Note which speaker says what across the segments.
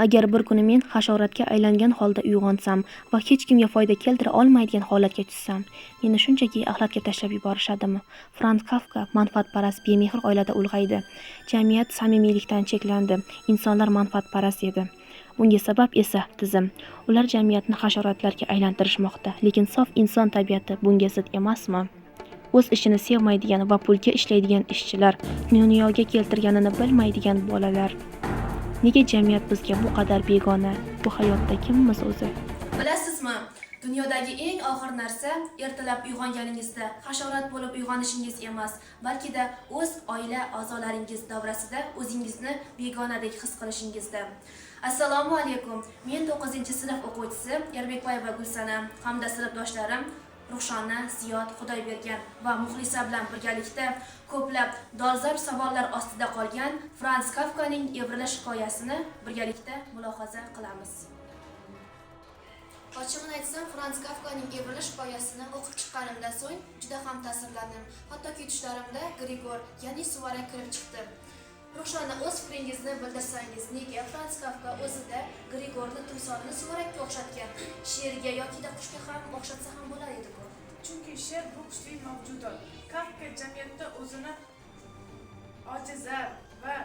Speaker 1: Agar bir kuni men hasharotga aylangan holda uyg'onsam va hech kimga foyda keltira olmaydigan holatga tushsam, meni shunchaki axlatga tashlab yuborishadimi? Franz Kafka manfaatparast bemehr oilada ulg'aydi. Jamiyat samimiylikdan cheklandi. Insonlar manfaatparast edi. Bunga sabab esa tizim. Ular jamiyatni hasharotlarga aylantirishmoqda, lekin sof inson tabiati bunga zid emasmi? O'z ishini sevmaydigan va pulga ishlaydigan ishchilar, dunyoga keltirganini bilmaydigan bolalar. Nega jamiyat bizga bu qadar begona? Bu hayotda kimmiz o'zi?
Speaker 2: Bilasizmi, dunyodagi eng og'ir narsa ertalab uyg'onganingizda hasharot bo'lib uyg'onishingiz emas, balki-da o'z oila a'zolaringiz davrasida o'zingizni begonadek his qilishingizda. Assalomu alaykum. Men 9-sinf o'quvchisi Yerbekboyeva Gulsanam hamda sinfdoshlarim Ruxshona, Ziyod, Xudoybergan va Muxlisa bilan birgalikda ko'plab dolzarb savollar ostida qolgan Franz Kafkaning evrilish hikoyasini birgalikda mulohaza qilamiz. Ochig'ini aytsam, Franz Kafkaning evrilish hikoyasini o'qib chiqqanimdan so'ng juda ham ta'sirlandim. Hattoki tushlarimda Grigor, ya'ni Suvarak kirib chiqdi. Ruxshona, o'z fikringizni bildirsangiz, nega Franz Kafka o'zida Grigorni timsolni Suvarakka o'xshatgan? She'rga yoki qushga ham o'xshatsa ham bo'lar edi-ku.
Speaker 3: Chunki she'r bu kuchli mavjudot. Kafka jamiyatda o'zini ojiza va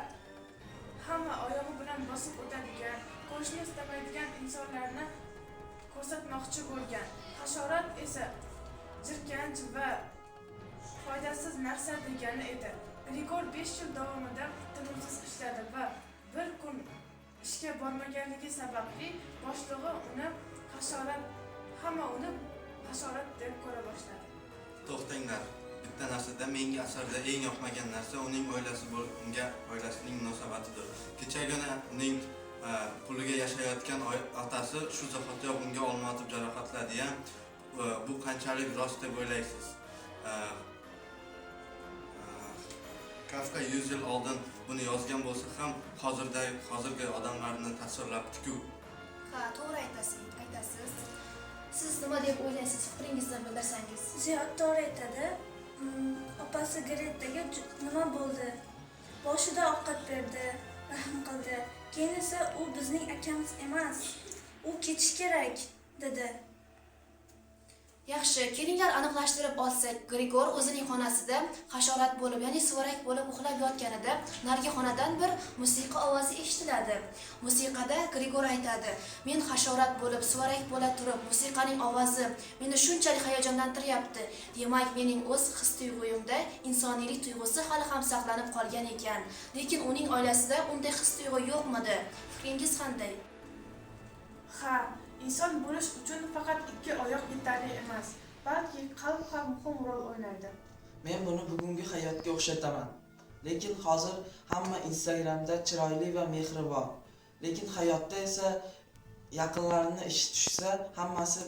Speaker 3: hamma oyog'i bilan bosib o'tadigan, ko'rishni istamaydigan insonlarni ko'rsatmoqchi bo'lgan. Hasharot esa jirkanch va foydasiz narsa degani edi. Grigor 5 yil davomida tinimsiz ishladi va bir kun ishga bormaganligi sababli boshlig'i uni hasharot deb ko'ra boshladi.
Speaker 4: To'xtanglar. Bitta narsada menga asarda eng yoqmagan narsa uning oilasining munosabatidir. Kechagina uning puliga yashayotgan otasi shu zahotiyoq unga olma otib jarohatladi-ya. Bu qanchalik rost deb o'ylaysiz? Kafka 100 yil oldin buni yozgan bo'lsa ham hozirgi odamlarni tasvirlabdi-ku.
Speaker 2: Ha, to'g'ri aytasiz. Siz nima deb o'ylaysiz? Fikringizni bildirsangiz.
Speaker 5: Ziyod to'g'ri aytadi. Opasi Gretaga nima bo'ldi? Boshida ovqat berdi, rahm qildi. Keyin esa u bizning akamiz emas. U ketish kerak dedi.
Speaker 2: Yaxshi, kelinglar aniqlashtirib olsak, Grigor o'zining xonasida hasharot bo'lib, ya'ni suvarak bo'lib uxlab yotganida narigi xonadan bir musiqa ovozi eshitiladi. Musiqada Grigor aytadi: "Men hasharot bo'lib, suvarak bo'la turib, musiqaning ovozi meni shunchalik hayajonlantiryapti. Demak, mening o'z his-tuyg'uyimda insoniylik tuyg'usi hali ham saqlanib qolgan ekan. Lekin uning oilasida unday his-tuyg'u yo'qmidi? Fikringiz qanday?"
Speaker 3: Ha, inson bo'lish uchun faqat 2 oyoq yetarli emas, balki qalb ham muhim rol o'ynaydi.
Speaker 6: Men buni bugungi hayotga o'xshataman. Lekin hozir hamma Instagramda chiroyli va mehribon. Lekin hayotda esa yaqinlarini ishi tushsa, hammasi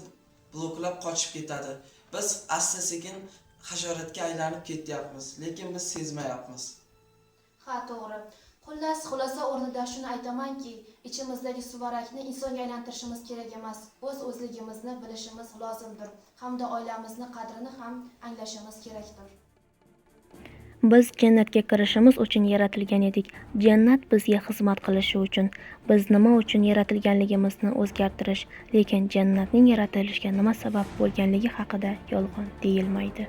Speaker 6: bloklab qochib ketadi. Biz asta-sekin hasharotga aylanib ketyapmiz, lekin biz sezmayapmiz.
Speaker 2: Ha, to'g'ri. Xulosa o'rnida shuni aytamanki, ichimizdagi suvarakni insonga aylantirishimiz kerak emas, o'zligimizni bilishimiz lozimdir, hamda oilamizni qadrini ham anglashimiz kerakdir.
Speaker 1: Biz jannatga kirishimiz uchun yaratilgan edik. Jannat bizga xizmat qilishi uchun. Biz nima uchun yaratilganligimizni o'zgartirish, lekin jannatning yaratilishiga nima sabab bo'lganligi haqida yolg'on deyilmaydi.